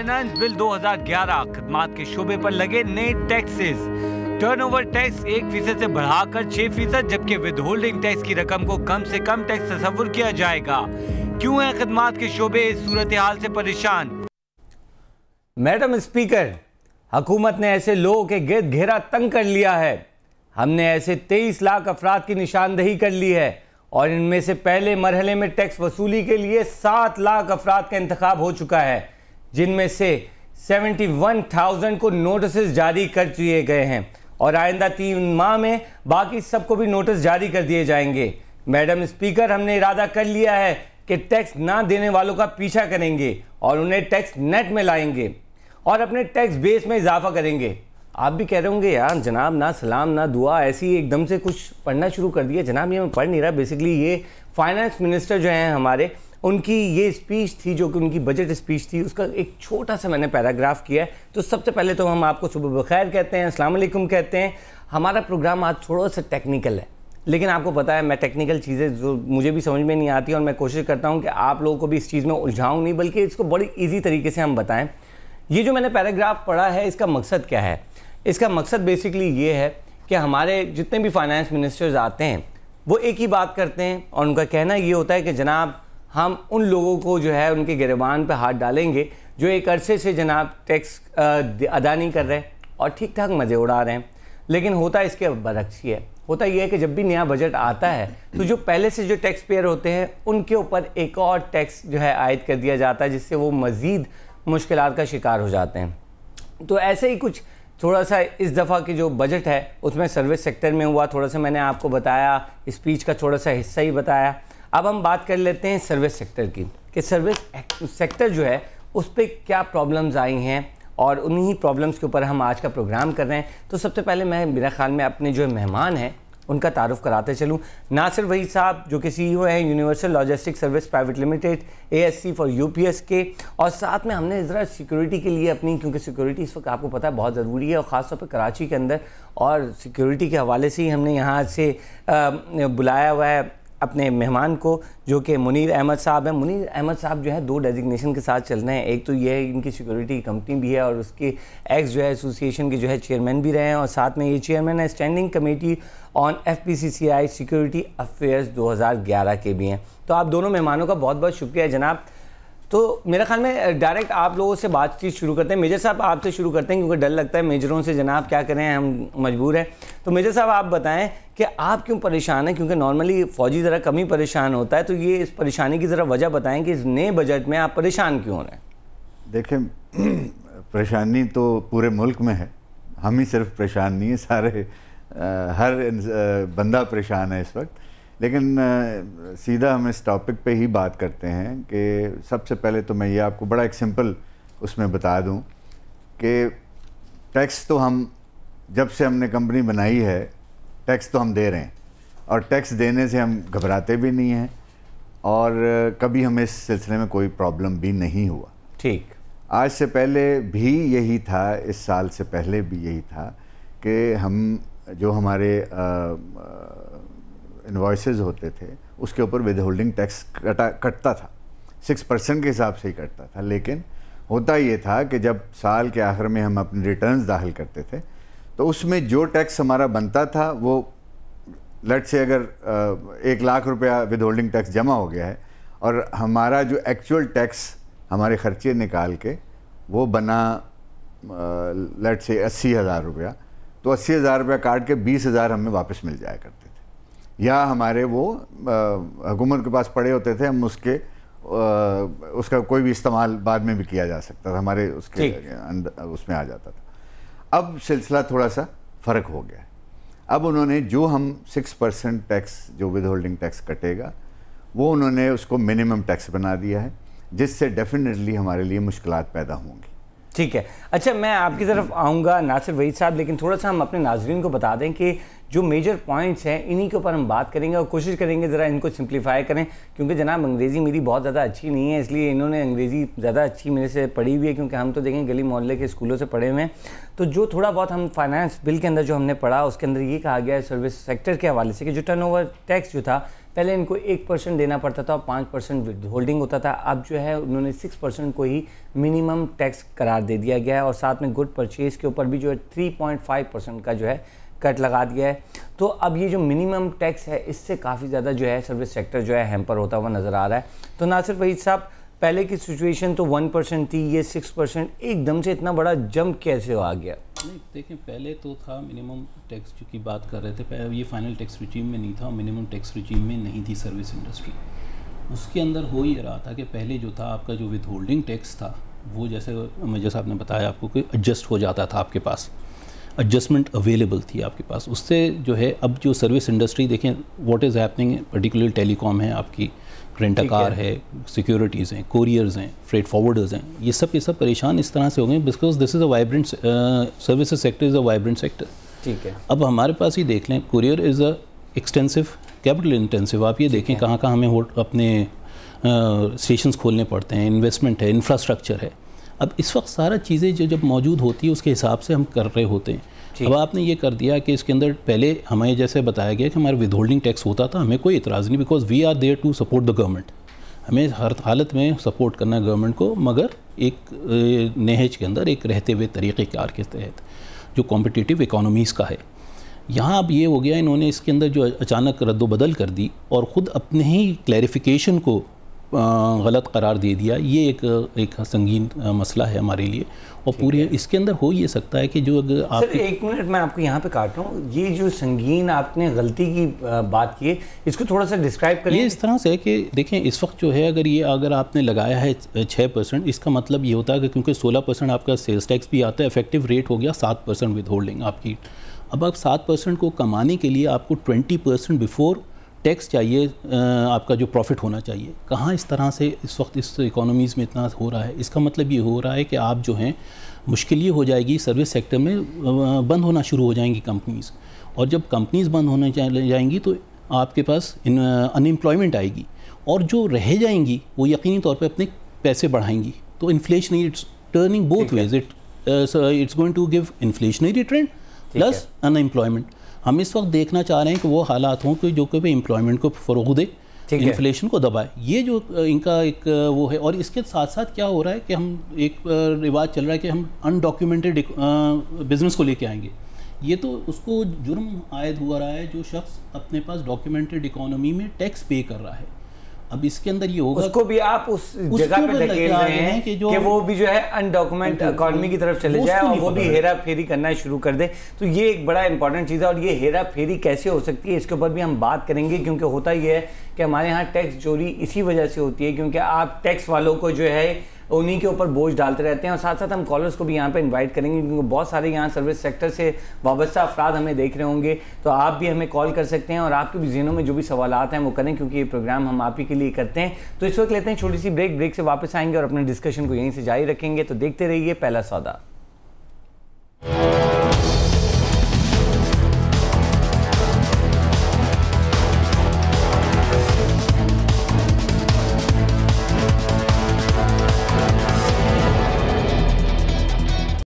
Finance bill 2011 खदमात के शोबे पर लगे नए टैक्सेस। टर्नओवर टैक्स 1% से बढ़ाकर 6%, जबकि विदहोल्डिंग टैक्स की रकम को कम से कम टैक्स तस्वुर किया जाएगा। क्यों है खदमात के शोबे इस सूरत हाल से परेशान? मैडम स्पीकर, हुकूमत ने ऐसे लोगों के गिर्द घेरा तंग कर लिया है। हमने ऐसे 23 लाख अफराद की निशानदही कर ली है और इनमें से पहले मरहले में टैक्स वसूली के लिए 7 लाख अफराद का इंतखाब हो चुका है, जिनमें से 71,000 को नोटिस जारी कर दिए गए हैं और आइंदा 3 माह में बाकी सबको भी नोटिस जारी कर दिए जाएंगे। मैडम स्पीकर, हमने इरादा कर लिया है कि टैक्स ना देने वालों का पीछा करेंगे और उन्हें टैक्स नेट में लाएंगे और अपने टैक्स बेस में इजाफा करेंगे। आप भी कह रहे होंगे यार जनाब, ना सलाम ना दुआ, ऐसी एकदम से कुछ पढ़ना शुरू कर दिया। जनाब ये मैं पढ़ नहीं रहा, बेसिकली ये फाइनेंस मिनिस्टर जो हैं हमारे, उनकी ये स्पीच थी जो कि उनकी बजट स्पीच थी, उसका एक छोटा सा मैंने पैराग्राफ किया है। तो सबसे पहले तो हम आपको सुबह बखैर कहते हैं, अस्सलाम वालेकुम कहते हैं। हमारा प्रोग्राम आज थोड़ा सा टेक्निकल है, लेकिन आपको पता है मैं टेक्निकल चीज़ें जो मुझे भी समझ में नहीं आती और मैं कोशिश करता हूँ कि आप लोगों को भी इस चीज़ में उलझाऊँ नहीं, बल्कि इसको बड़ी ईजी तरीके से हम बताएँ। ये जो मैंने पैराग्राफ पढ़ा है, इसका मकसद क्या है? इसका मकसद बेसिकली ये है कि हमारे जितने भी फाइनेंस मिनिस्टर्स आते हैं वो एक ही बात करते हैं और उनका कहना ये होता है कि जनाब हम उन लोगों को जो है उनके गिरबान पे हाथ डालेंगे जो एक अरसे से जनाब टैक्स अदा नहीं कर रहे और ठीक ठाक मज़े उड़ा रहे हैं। लेकिन होता इसके बरक्स ही है। होता यह है कि जब भी नया बजट आता है तो जो पहले से जो टैक्स पेयर होते हैं उनके ऊपर एक और टैक्स जो है आयद कर दिया जाता है, जिससे वो मज़ीद मुश्किलात का शिकार हो जाते हैं। तो ऐसे ही कुछ थोड़ा सा इस दफ़ा की जो बजट है उसमें सर्विस सेक्टर में हुआ, थोड़ा सा मैंने आपको बताया, स्पीच का थोड़ा सा हिस्सा ही बताया। अब हम बात कर लेते हैं सर्विस सेक्टर की कि सर्विस सेक्टर जो है उस पर क्या प्रॉब्लम्स आई हैं और उन्हीं प्रॉब्लम्स के ऊपर हम आज का प्रोग्राम कर रहे हैं। तो सबसे पहले मैं मेरा ख्याल में अपने जो मेहमान हैं उनका तारुफ कराते चलूँ। नासिर वहीद साहब जो कि CEO हैं universal logistic service private limited, ASC for UPS के, और साथ में हमने ज़रा सिक्योरिटी के लिए अपनी, क्योंकि सिक्योरिटी इस वक्त आपको पता है बहुत ज़रूरी है और ख़ासतौर पर कराची के अंदर, और सिक्योरिटी के हवाले से ही हमने यहाँ से बुलाया हुआ है अपने मेहमान को जो कि मुनीर अहमद साहब हैं। मुनीर अहमद साहब जो है 2 डेजिग्नेशन के साथ चल रहे हैं। एक तो ये है इनकी सिक्योरिटी की कंपनी भी है और उसके एक्स जो है एसोसिएशन के जो है चेयरमैन भी रहे हैं और साथ में ये चेयरमैन है standing committee on FPCCI security affairs 2011 के भी हैं। तो आप दोनों मेहमानों का बहुत बहुत शुक्रिया जनाब। तो मेरे ख्याल में डायरेक्ट आप लोगों से बातचीत शुरू करते हैं। मेजर साहब आपसे शुरू करते हैं क्योंकि डर लगता है मेजरों से, जनाब क्या करें हम मजबूर हैं। तो मेजर साहब आप बताएं कि आप क्यों परेशान हैं, क्योंकि नॉर्मली फ़ौजी ज़रा कम ही परेशान होता है, तो ये इस परेशानी की ज़रा वजह बताएं कि इस नए बजट में आप परेशान क्यों हो रहे हैं? देखें, परेशानी तो पूरे मुल्क में है, हम ही सिर्फ परेशान नहीं है, सारे हर बंदा परेशान है इस वक्त। लेकिन सीधा हम इस टॉपिक पे ही बात करते हैं कि सबसे पहले तो मैं ये आपको बड़ा एक सिंपल उसमें बता दूं कि टैक्स तो हम जब से हमने कंपनी बनाई है टैक्स तो हम दे रहे हैं और टैक्स देने से हम घबराते भी नहीं हैं और कभी हमें इस सिलसिले में कोई प्रॉब्लम भी नहीं हुआ। ठीक, आज से पहले भी यही था, इस साल से पहले भी यही था कि हम जो हमारे इन्वॉइसेस होते थे उसके ऊपर विद होल्डिंग टैक्स कटता था, 6% के हिसाब से ही कटता था। लेकिन होता ये था कि जब साल के आखिर में हम अपने रिटर्न्स दाखिल करते थे तो उसमें जो टैक्स हमारा बनता था वो लेट से अगर 1 लाख रुपया विद होल्डिंग टैक्स जमा हो गया है और हमारा जो एक्चुअल टैक्स हमारे खर्चे निकाल के वो बना लेट से 80,000 रुपया, तो 80,000 रुपया काट के 20,000 हमें वापस मिल जाया करते थे, या हमारे वो हुकूमत के पास पड़े होते थे, हम उसका कोई भी इस्तेमाल बाद में भी किया जा सकता था, हमारे उसके अंदर उसमें आ जाता था। अब सिलसिला थोड़ा सा फ़र्क हो गया है। अब उन्होंने जो हम 6% टैक्स जो विद होल्डिंग टैक्स कटेगा वो उन्होंने उसको मिनिमम टैक्स बना दिया है, जिससे डेफिनेटली हमारे लिए मुश्किलात पैदा होंगी। ठीक है, अच्छा मैं आपकी तरफ आऊँगा नासिर वहीद साहब, लेकिन थोड़ा सा हम अपने नाज़रीन को बता दें कि जो मेजर पॉइंट्स हैं इन्हीं के ऊपर हम बात करेंगे और कोशिश करेंगे ज़रा इनको सिंप्लीफाई करें, क्योंकि जनाब अंग्रेज़ी मेरी बहुत ज़्यादा अच्छी नहीं है, इसलिए इन्होंने अंग्रेज़ी ज़्यादा अच्छी मेरे से पढ़ी हुई है, क्योंकि हम तो देखें गली मोहल्ले के स्कूलों से पढ़े हुए हैं। तो जो थोड़ा बहुत हम फाइनेंस बिल के अंदर जो हमने पढ़ा उसके अंदर ये कहा गया है सर्विस सेक्टर के हवाले से कि जो टर्नओवर टैक्स जो था पहले इनको 1% देना पड़ता था और 5% विदहोल्डिंग होता था, अब जो है उन्होंने 6% को ही मिनिमम टैक्स करार दे दिया गया है और साथ में गुड परचेज़ के ऊपर भी जो है 3.5% का जो है कट लगा दिया है। तो अब ये जो मिनिमम टैक्स है इससे काफ़ी ज़्यादा जो है सर्विस सेक्टर जो है हैम्पर होता हुआ नज़र आ रहा है। तो नासिर वहीद साहब, पहले की सिचुएशन तो 1% थी, ये 6% एकदम से इतना बड़ा जंप कैसे आ गया? नहीं देखें, पहले तो था मिनिमम टैक्स जो की बात कर रहे थे, पहले ये फाइनल टैक्स रिजीम में नहीं था, मिनिमम टैक्स रिजीम में नहीं थी सर्विस इंडस्ट्री। उसके अंदर हो ये रहा था कि पहले जो था आपका जो विद होल्डिंग टैक्स था वो जैसा आपने बताया आपको कि एडजस्ट हो जाता था, आपके पास एडजस्टमेंट अवेलेबल थी आपके पास। उससे जो है अब जो सर्विस इंडस्ट्री देखें what is happening, particularly telecom है, आपकी रेंट कार है, सिक्योरिटीज़ हैं, कोरियर्स हैं, फ्रेट फॉरवर्डर्स हैं, ये सब परेशान इस तरह से हो गए because this is a vibrant services sector is a vibrant sector. ठीक है, अब हमारे पास ही देख लें, courier is a extensive capital intensive. आप ये देखें कहाँ कहाँ हमें अपने स्टेशंस खोलने पड़ते हैं, इन्वेस्टमेंट है, इंफ्रास्ट्रक्चर है। अब इस वक्त सारा चीज़ें जो जब मौजूद होती है उसके हिसाब से हम कर रहे होते हैं। अब आपने ये कर दिया कि इसके अंदर पहले हमें जैसे बताया गया कि हमारा विदहोल्डिंग टैक्स होता था, हमें कोई इतराज़ नहीं, because we are there to support the government. हमें हर हालत में सपोर्ट करना है गवर्नमेंट को, मगर एक नहज के अंदर एक रहते हुए तरीक़ेकार के तहत जो कॉम्पिटिटिव इकोनॉमीज़ का है। यहाँ अब ये हो गया, इन्होंने इसके अंदर जो अचानक रद्दोबदल कर दी और ख़ुद अपने ही क्लैरिफिकेशन को गलत करार दे दिया। ये एक संगीन मसला है हमारे लिए और पूरे इसके अंदर हो ये सकता है कि जो अगर आप सर एक मिनट मैं आपको यहाँ पे काट रहा हूँ, ये जो संगीन आपने गलती की बात की है इसको थोड़ा सा डिस्क्राइब करिए। ये इस तरह से है कि देखें इस वक्त जो है अगर आपने लगाया है 6%, इसका मतलब ये होता है कि क्योंकि 16% आपका सेल्स टैक्स भी आता है, इफेक्टिव रेट हो गया 7% विद होल्डिंग आपकी। अब आप 7% को कमाने के लिए आपको 20% बिफोर टैक्स चाहिए, आपका जो प्रॉफिट होना चाहिए। कहाँ इस तरह से इस वक्त इस इकोनॉमीज़ में इतना हो रहा है? इसका मतलब ये हो रहा है कि आप जो हैं मुश्किल ये हो जाएगी सर्विस सेक्टर में बंद होना शुरू हो जाएंगी कंपनीज़, और जब कंपनीज़ बंद होने जाएंगी तो आपके पास अनएम्प्लॉयमेंट आएगी और जो रह जाएंगी वो यकीनी तौर पे अपने पैसे बढ़ाएंगी। तो inflation it's turning both ways, it's going to give inflationary trend plus unemployment. हम इस वक्त देखना चाह रहे हैं कि वो हालात हों कि जो कि एम्प्लॉयमेंट को फ़रोग़ दे, इन्फ्लेशन को दबाए। ये जो इनका एक वो है। और इसके साथ साथ क्या हो रहा है कि हम एक रिवाज चल रहा है कि हम अनडॉक्यूमेंटेड बिजनेस को लेके आएंगे। ये तो उसको जुर्म आयद हुआ रहा है जो शख्स अपने पास डॉक्यूमेंटेड इकोनॉमी में टैक्स पे कर रहा है। अब इसके अंदर ये होगा उसको भी आप उस जगह पे धकेल रहे हैं कि वो भी जो है अनडॉक्यूमेंट इकोनॉमी की तरफ चले जाए और वो भी हेरा फेरी करना शुरू कर दे। तो ये एक बड़ा इंपॉर्टेंट चीज़ है और ये हेरा फेरी कैसे हो सकती है इसके ऊपर भी हम बात करेंगे, क्योंकि होता ये है कि हमारे यहाँ टैक्स चोरी इसी वजह से होती है क्योंकि आप टैक्स वालों को जो है उन्हीं के ऊपर बोझ डालते रहते हैं। और साथ साथ हम कॉलर्स को भी यहाँ पे इनवाइट करेंगे क्योंकि बहुत सारे यहाँ सर्विस सेक्टर से वाबस्ता अफराद हमें देख रहे होंगे, तो आप भी हमें कॉल कर सकते हैं और आपके भी ज़हनों में जो भी सवालात हैं वो करें, क्योंकि ये प्रोग्राम हम आप ही के लिए करते हैं। तो इस वक्त लेते हैं छोटी सी ब्रेक से वापस आएंगे और अपने डिस्कशन को यहीं से जारी रखेंगे। तो देखते रहिए पहला सौदा।